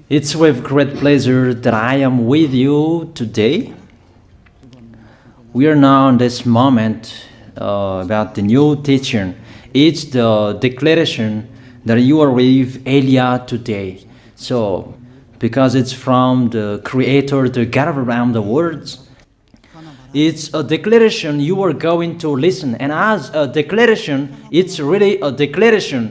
It's with great pleasure that I am with you today. We are now in this moment about the new teaching. It's the declaration that you are with Elia today. So, because it's from the Creator, the God of Abraham, the words, it's a declaration you are going to listen. And as a declaration, it's really a declaration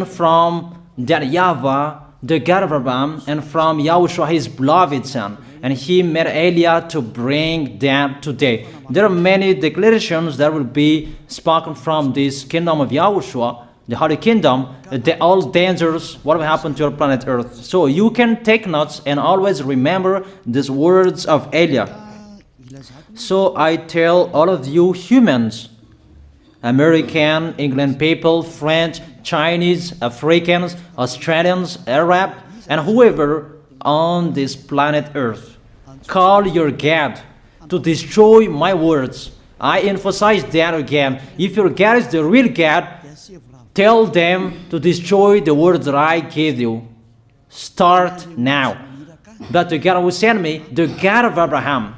from that YAHVAH, the God of Abraham, and from YAHOSHUAH, his beloved son. And he made Elia to bring them today. There are many declarations that will be spoken from this kingdom of YAHOSHUAH, the Holy Kingdom, all dangers, what will happen to your planet Earth. So you can take notes and always remember these words of Elia. So I tell all of you humans, American, England people, French, Chinese, Africans, Australians, Arab, and whoever on this planet Earth, call your God to destroy my words. I emphasize that again. If your God is the real God, tell them to destroy the words that I gave you. Start now. But the God who sent me, the God of Abraham,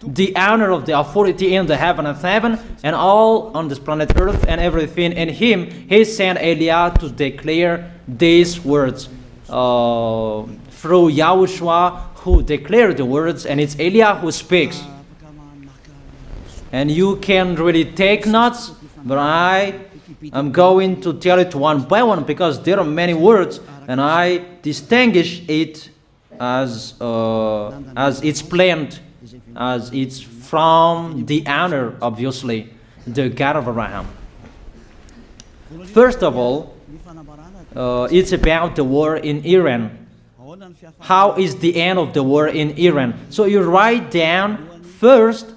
the honor of the authority in the heaven of heaven and all on this planet Earth and everything in him, he sent Elia to declare these words through YAHOSHUAH, who declared the words, and it's Elia who speaks. And you can really take notes, but I am going to tell it one by one because there are many words, and I distinguish it as it's planned, as it's from the honor, obviously, the God of Abraham. First of all, it's about the war in Iran. How is the end of the war in Iran? So you write down first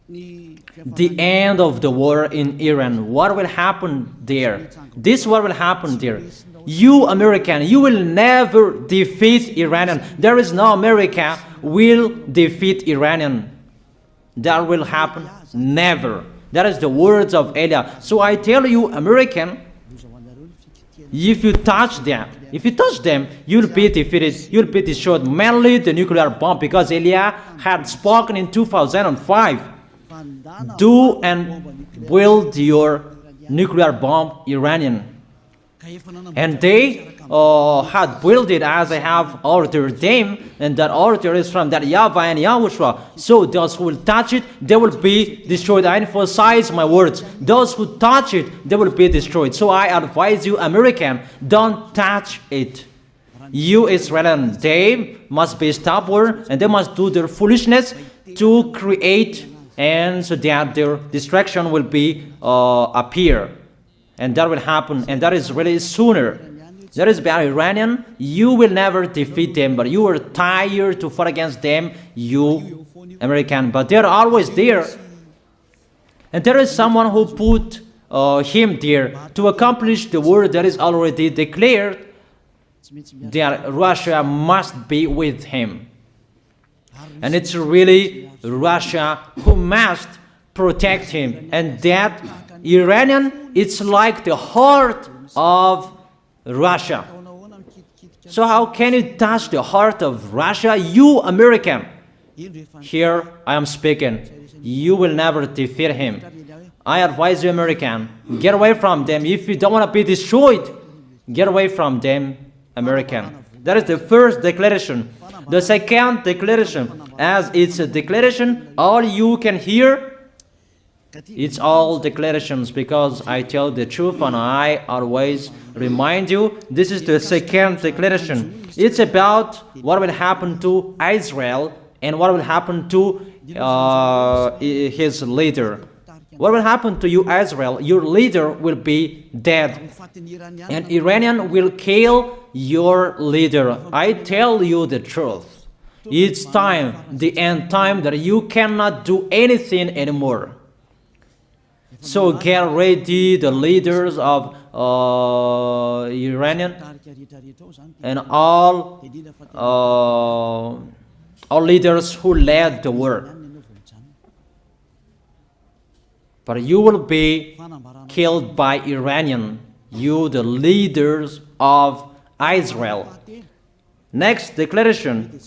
the end of the war in Iran. What will happen there? This what will happen there. You American, you will never defeat Iranian. There is no America will defeat Iranian. That will happen never. That is the words of Elia. So I tell you, American, if you touch them, you'll be defeated, you'll be destroyed. Mainly the nuclear bomb, because Elia had spoken in 2005. Do and build your nuclear bomb, Iranian. And they had built it as I have ordered them, and that order is from that YAHVAH and YAHOSHUAH. So those who will touch it, they will be destroyed. I emphasize my words. Those who touch it, they will be destroyed. So I advise you, American, don't touch it. You Israelis, they must be stubborn, and they must do their foolishness to create, and so that their destruction will be appear. And that will happen, and that is really sooner. That is about Iranian. You will never defeat them, but you are tired to fight against them, you American. But they're always there. And there is someone who put him there to accomplish the word that is already declared, that Russia must be with him. And it's really Russia who must protect him. And that Iranian, it's like the heart of Russia. So how can you touch the heart of Russia? You American. Here I am speaking. You will never defeat him. I advise you, American, get away from them. If you don't want to be destroyed, get away from them, American. That is the first declaration. The second declaration, as it's a declaration, all you can hear, it's all declarations, because I tell the truth and I always remind you, this is the second declaration. It's about what will happen to Israel and what will happen to his leader. What will happen to you, Israel? Your leader will be dead, and Iranian will kill your leader. I tell you the truth. It's time, the end time, that you cannot do anything anymore. So get ready, the leaders of Iranian and all leaders who led the war. But you will be killed by Iranian. you the leaders of Israel. Next declaration,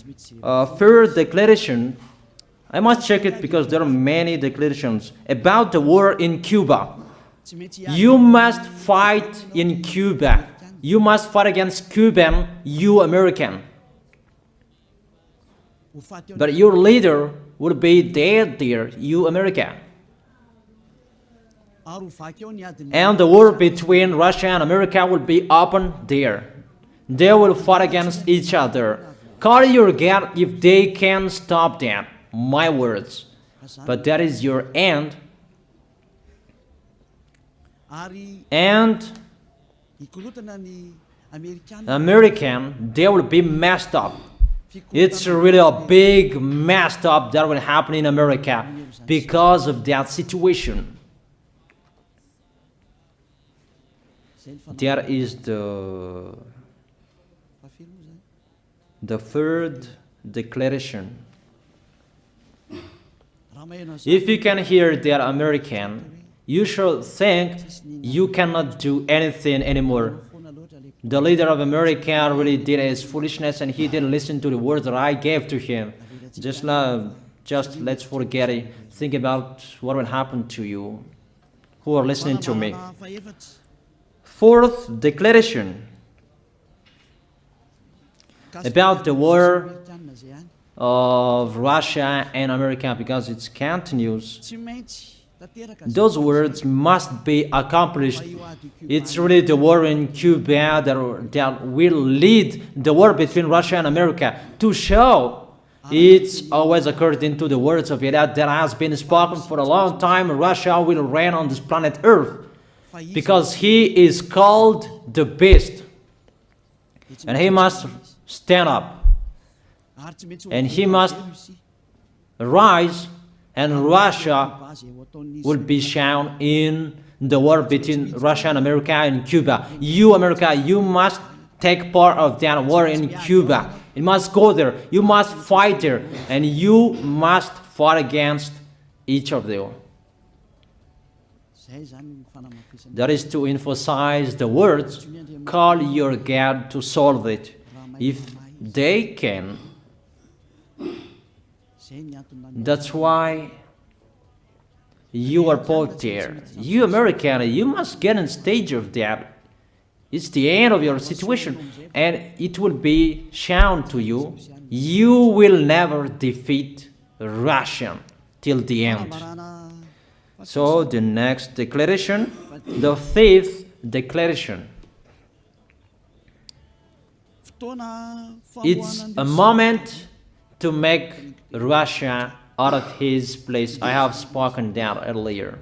third declaration, I must check it because there are many declarations about the war in Cuba. You must fight in Cuba. You must fight against Cuban, you American. But your leader will be dead there, you America. And the war between Russia and America will be open there. They will fight against each other. Call your God if they can stop that. My words. But that is your end. And American, they will be messed up. It's really a big messed up that will happen in America because of that situation. That is the third declaration. If you can hear that American, you should think you cannot do anything anymore. The leader of America really did his foolishness and he didn't listen to the words that I gave to him. Just let's forget it. Think about what will happen to you who are listening to me. Fourth declaration about the war of Russia and America, because it continues. Those words must be accomplished. It's really the war in Cuba that will lead the war between Russia and America to show it's always according to the words of YAH that has been spoken for a long time. Russia will reign on this planet Earth because he is called the beast and he must stand up and he must rise, and Russia will be shown in the war between Russia and America and Cuba. You, America, you must take part of that war in Cuba. You must go there. You must fight there. And you must fight against each of them. That is to emphasize the words, call your God to solve it. If they can, that's why you are put there. You American, you must get in stage of that. It's the end of your situation and it will be shown to you. You will never defeat Russia till the end. So the next declaration, the fifth declaration. It's a moment to make Russia out of his place. I have spoken that earlier.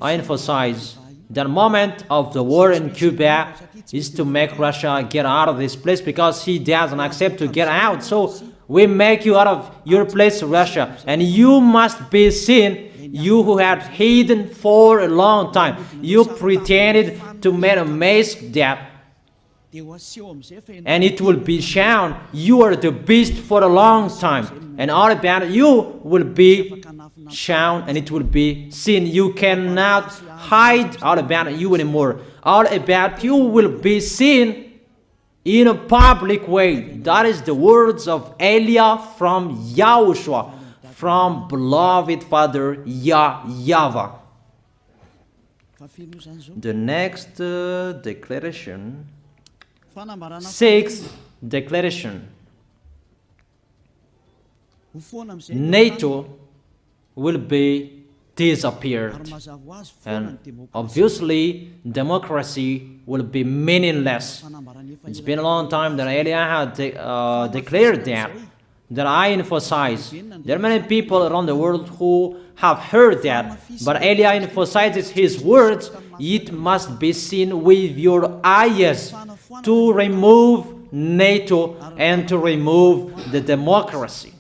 I emphasize the moment of the war in Cuba is to make Russia get out of this place because he doesn't accept to get out. So we make you out of your place, Russia, and you must be seen. You who had hidden for a long time, you pretended to make a mask that, and it will be shown you are the beast for a long time, and all about you will be shown and it will be seen. You cannot hide all about you anymore. All about you will be seen in a public way. That is the words of Elia from YAHOSHUAH, from beloved Father YAHVAH. The next declaration, sixth declaration. NATO will be disappeared, and obviously democracy will be meaningless. It's been a long time that Elia had declared that I emphasize. There are many people around the world who have heard that, but Elia emphasizes his words. It must be seen with your eyes to remove NATO and to remove the democracy.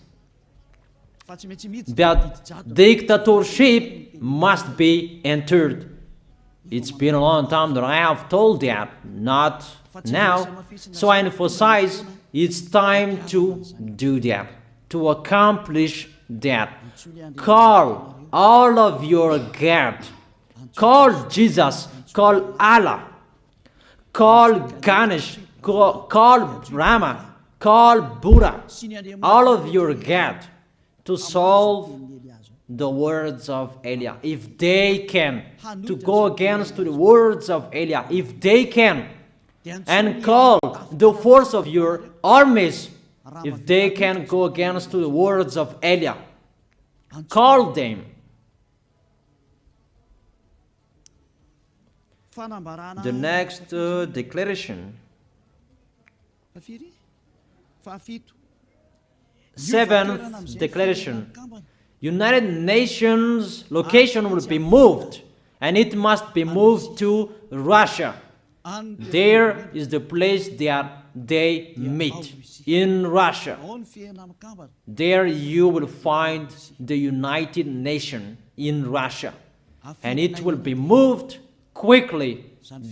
That dictatorship must be entered. It's been a long time that I have told that, not now. So I emphasize it's time to do that, to accomplish that. Call all of your God. Call Jesus, call Allah, call Ganesh, call Rama, call Buddha, all of your God, to solve the words of Elia. If they can, to go against the words of Elia, if they can, and call the force of your armies, if they can go against the words of Elia, call them. The next declaration. Seventh declaration. United Nations location will be moved, and it must be moved to Russia. There is the place that they meet, in Russia. There you will find the United Nations in Russia, and it will be moved quickly,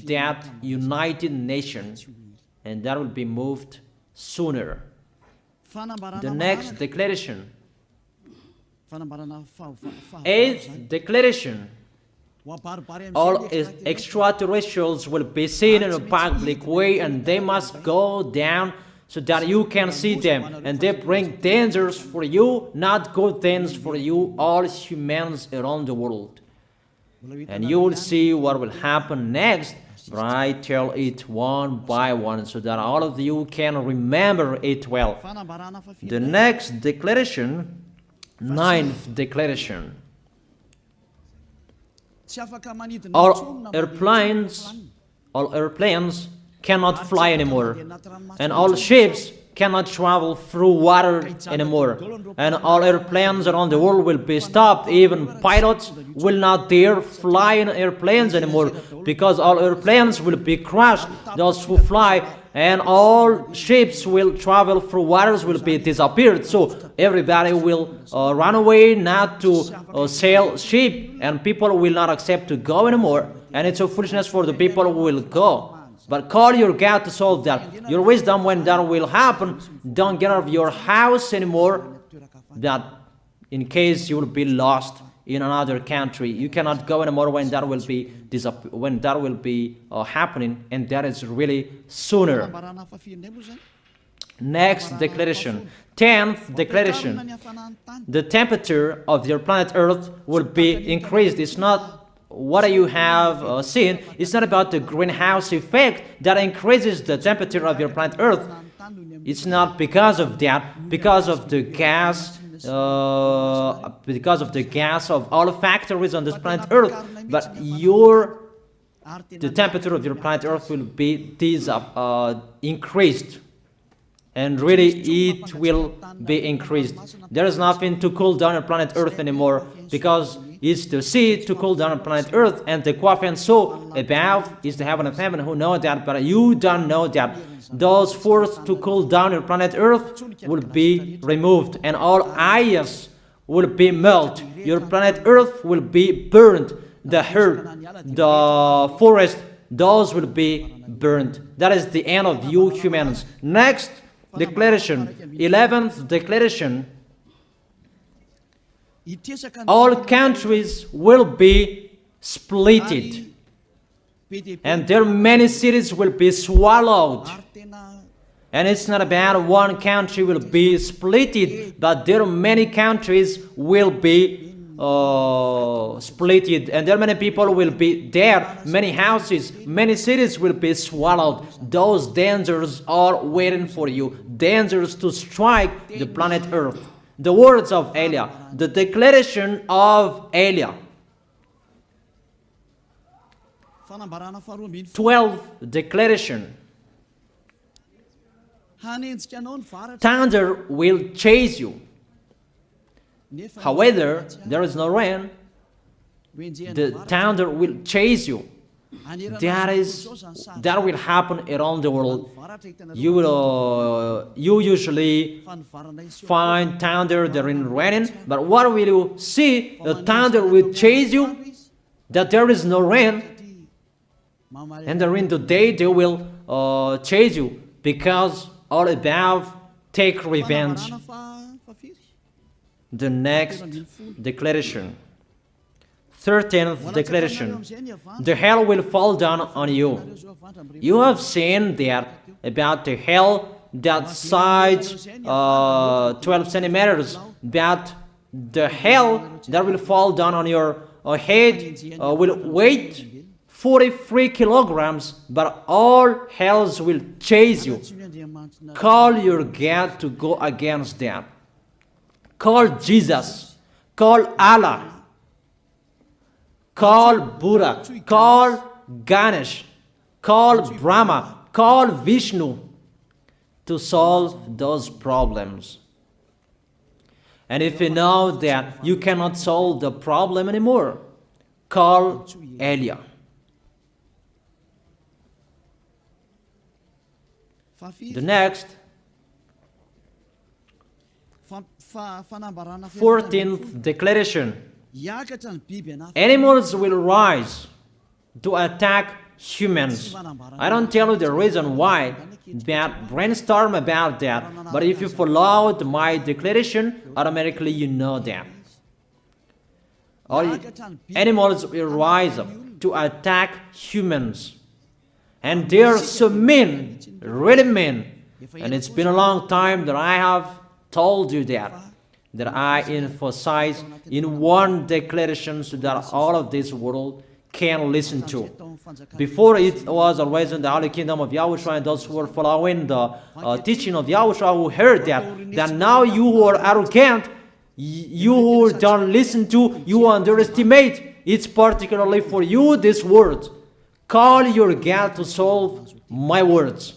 that United Nations, and that will be moved sooner. The next declaration. Eighth declaration. All extraterrestrials will be seen in a public way, and they must go down so that you can see them, and they bring dangers for you, not good things for you, all humans around the world. And you will see what will happen next, but I tell it one by one so that all of you can remember it well. The next declaration, ninth declaration. All airplanes cannot fly anymore, and all ships cannot travel through water anymore, and all airplanes around the world will be stopped. Even pilots will not dare fly in airplanes anymore, because all airplanes will be crushed, those who fly, and all ships will travel through waters will be disappeared. So everybody will run away not to sail ship, and people will not accept to go anymore, and it's a foolishness for the people who will go. But call your God to solve that. Your wisdom when that will happen. Don't get out of your house anymore, that in case you will be lost in another country. You cannot go anymore when that will be happening, and that is really sooner. Next declaration, 10th declaration. The temperature of your planet Earth will be increased. It's not what you have seen. It's not about the greenhouse effect that increases the temperature of your planet Earth. It's not because of that, because of the gas, of all factories on this planet Earth. But the temperature of your planet Earth will be increased, and really it will be increased. There is nothing to cool down your planet Earth anymore, because it's the sea to cool down on planet Earth, and the Quaff and so above is the heaven of heaven, who know that, but you don't know that. Those forces to cool down your planet Earth will be removed, and all ice will be melted. Your planet Earth will be burned. The earth, the forest, those will be burned. That is the end of you humans. Next declaration, 11th declaration. All countries will be splitted, and their many cities will be swallowed. And it's not about one country will be splitted, but there are many countries will be splitted, and there many people will be dead, many houses, many cities will be swallowed. Those dangers are waiting for you, dangers to strike the planet Earth. The words of Elia, the declaration of Elia. 12th declaration. Thunder will chase you. However, there is no rain. The thunder will chase you. That will happen around the world. You usually find thunder during raining, but what will you see? The thunder will chase you, that there is no rain, and during the day they will chase you, because all above take revenge. The next declaration, 13th declaration. The hell will fall down on you. You have seen that about the hell that size 12 centimeters, that the hell that will fall down on your head will weight 43 kilograms, but all hells will chase you. Call your God to go against them. Call Jesus. Call Allah. Call Buddha. Call Ganesh. Call Brahma. Call Vishnu to solve those problems. And if you know that you cannot solve the problem anymore, call Elia. The next, 14th declaration. Animals will rise to attack humans. I don't tell you the reason why, but brainstorm about that. But if you followed my declaration, automatically you know that. All animals will rise up to attack humans. And they are so mean, really mean. And it's been a long time that I have told you that I emphasize in one declaration so that all of this world can listen to. Before it was always in the Holy Kingdom of YAHOSHUAH, and those who were following the teaching of YAHOSHUAH who heard that now you who are arrogant, you who don't listen to, you underestimate. It's particularly for you, this word. Call your God to solve my words.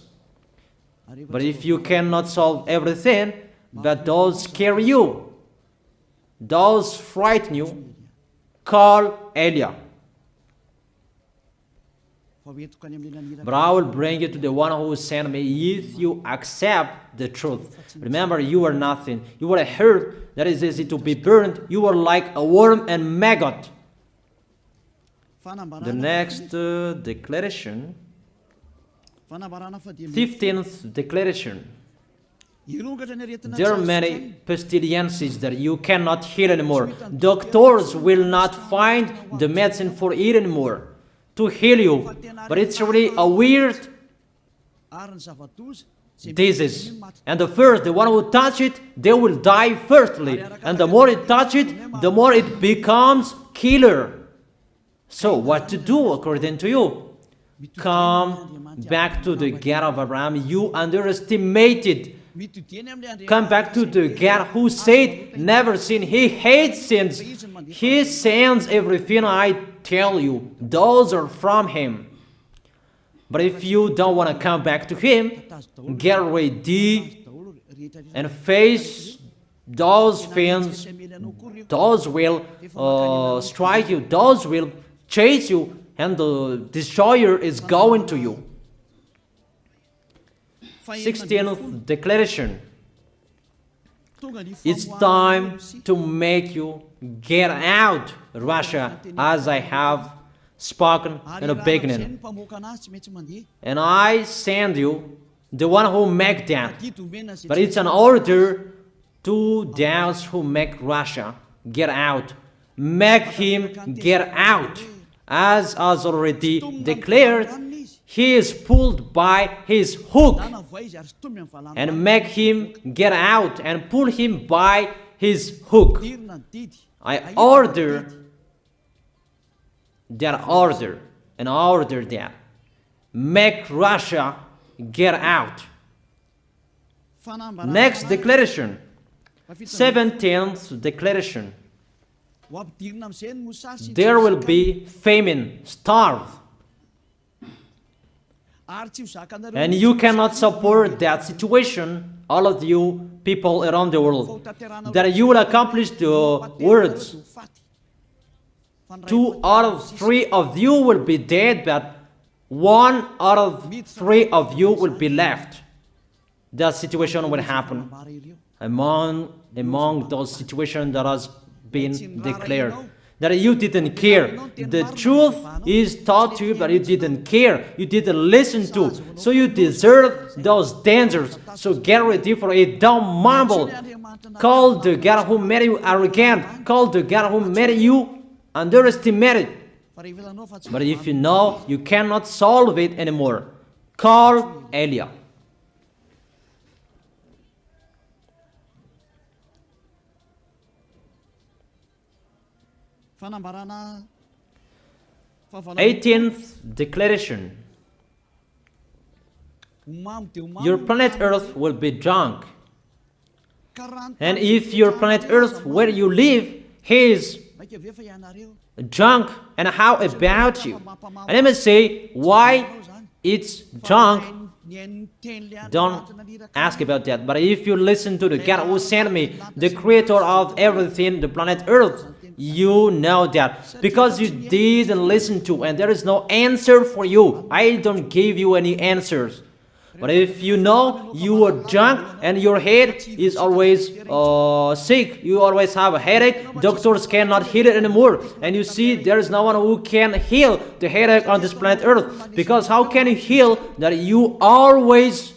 But if you cannot solve everything, but those scare you, those frighten you, call Elia. But I will bring you to the one who sent me if you accept the truth. Remember, you are nothing. You are a herb that is easy to be burned. You are like a worm and maggot. The next declaration, 15th declaration. There are many pestilences that you cannot heal anymore. Doctors will not find the medicine for it anymore to heal you. But it's really a weird disease. And the one who touch it, they will die firstly. And the more it touch it, the more it becomes killer. So what to do according to you? Come back to the God of Abraham. You underestimated. Come back to the God who said, never sin. He hates sins. He sends everything I tell you. Those are from Him. But if you don't want to come back to Him, get ready and face those things. Those will strike you. Those will chase you, and the destroyer is going to you. 16th declaration. It's time to make you get out, Russia, as I have spoken in the beginning. And I send you the one who make that. But it's an order to those who make Russia get out. Make him get out. As already declared, he is pulled by his hook, and make him get out and pull him by his hook. I order that order, and order that. Make Russia get out. Next declaration, 17th declaration. There will be famine, starve. And you cannot support that situation, all of you people around the world, that you will accomplish the words. 2 out of 3 of you will be dead, but 1 out of 3 of you will be left. That situation will happen among those situations that has been declared. That you didn't care. The truth is taught to you, but you didn't care. You didn't listen to. So you deserve those dangers. So get ready for it. Don't mumble. Call the God who made you arrogant. Call the God who made you underestimate it. But if you know you cannot solve it anymore, call Eliah. Eighteenth declaration. Your planet Earth will be drunk. And if your planet Earth where you live is drunk, and how about you? And let me say why it's drunk. Don't ask about that. But if you listen to the God who sent me, the creator of everything, the planet Earth, you know that. Because you didn't listen to, and there is no answer for you. I don't give you any answers. But if you know you are drunk and your head is always sick, you always have a headache, doctors cannot heal it anymore. And you see there is no one who can heal the headache on this planet Earth. Because how can you heal that you are always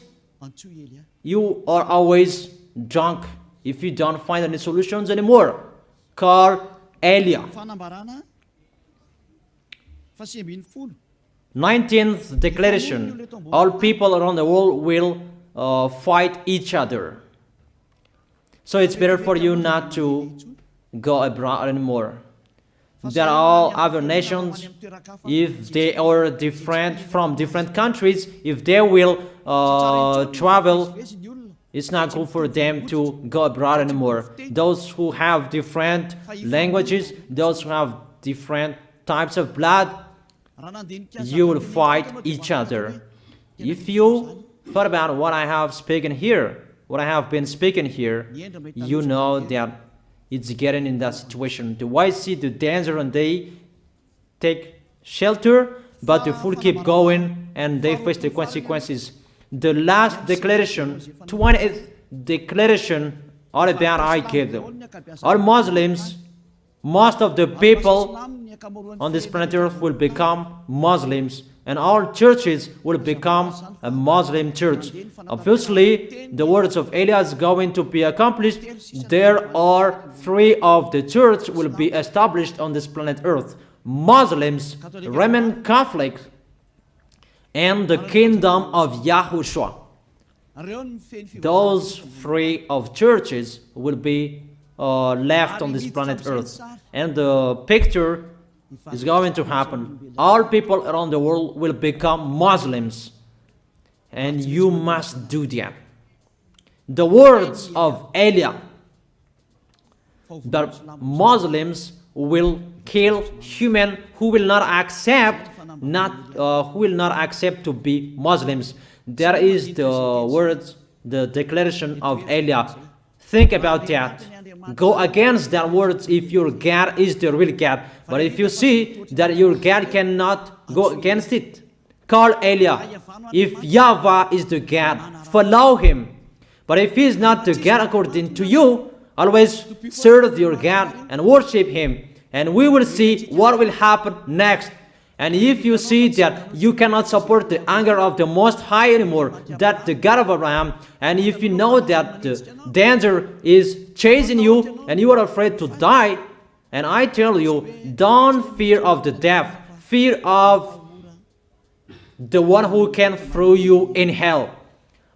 drunk if you don't find any solutions anymore? Call Eliah. 19th declaration. All people around the world will fight each other. So it's better for you not to go abroad anymore. There are all other nations, if they are different from different countries, if they will travel, it's not good for them to go abroad anymore. Those who have different languages, those who have different types of blood, you will fight each other. If you thought about what I have spoken here, what I have been speaking here, you know that it's getting in that situation. The wise see the danger and they take shelter, but the fool keep going and they face the consequences. The last declaration, 20th declaration, all about I gave them. All Muslims, most of the people on this planet Earth will become Muslims, and all churches will become a Muslim church. Obviously, the words of Eliah is going to be accomplished. There are 3 of the church will be established on this planet Earth: Muslims, Roman Catholics, and the kingdom of YAHOSHUAH. Those 3 of churches will be left on this planet Earth, and the picture is going to happen. All people around the world will become Muslims, and you must do that. The words of Eliah, that Muslims will kill human who will not accept to be Muslims. That is the words, the declaration of Eliah. Think about that. Go against that words if your God is the real God. But if you see that your God cannot go against it, call Eliah. If YAHVAH is the God, follow him. But if he is not the God according to you, always serve your God and worship him. And we will see what will happen next. And if you see that you cannot support the anger of the Most High anymore, that the God of Abraham, and if you know that the danger is chasing you and you are afraid to die, and I tell you, don't fear of the death, fear of the one who can throw you in hell.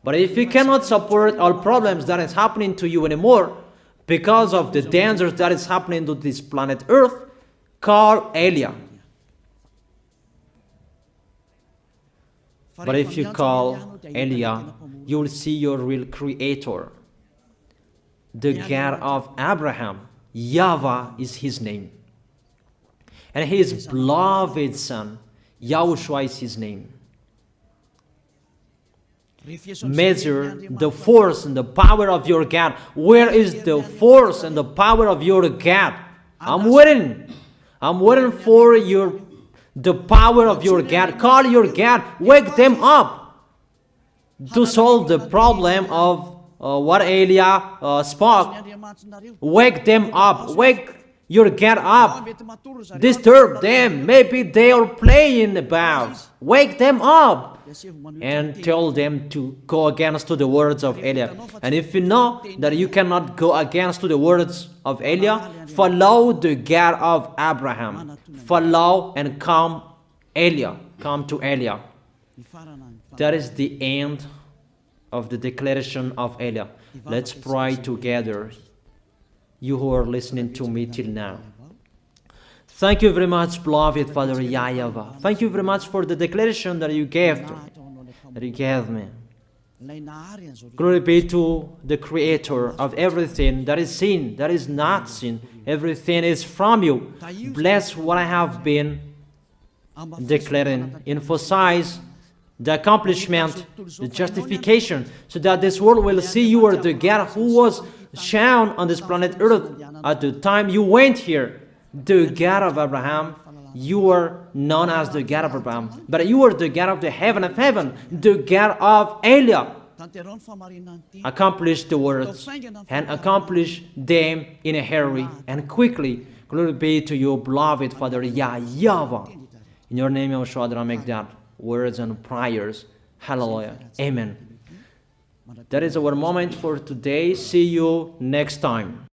But if you cannot support all problems that is happening to you anymore, because of the dangers that is happening to this planet Earth, call Eliah. But if you call Eliah, you will see your real creator, the God of Abraham. YAHVAH is his name. And his beloved son, YAHOSHUAH is his name. Measure the force and the power of your God. Where is the force and the power of your God? I'm waiting for the power of your God. Call your God. Wake them up to solve the problem of what Eliah spoke. Wake them up. Wake your God up. Disturb them. Maybe they are playing about. Wake them up. and tell them to go against to the words of Eliah. And if you know that you cannot go against to the words of Eliah, follow the God of Abraham. Follow and come to Eliah. That is the end of the declaration of Eliah. Let's pray together, you who are listening to me till now. Thank you very much, beloved Father YAHVAH. Thank you very much for the declaration that you gave me. Glory be to the Creator of everything that is seen, that is not seen. Everything is from you. Bless what I have been declaring. Emphasize the accomplishment, the justification, so that this world will see you are the God who was shown on this planet Earth at the time you went here. The God of Abraham, you are known as the God of Abraham, but you are the God of the heaven of heaven, the God of Eliah. Accomplish the words and accomplish them in a hurry and quickly. Glory be to you, beloved Father YAHVAH. In your name, YAHOSHUAH, I make that words and prayers. Hallelujah. Amen. That is our moment for today. See you next time.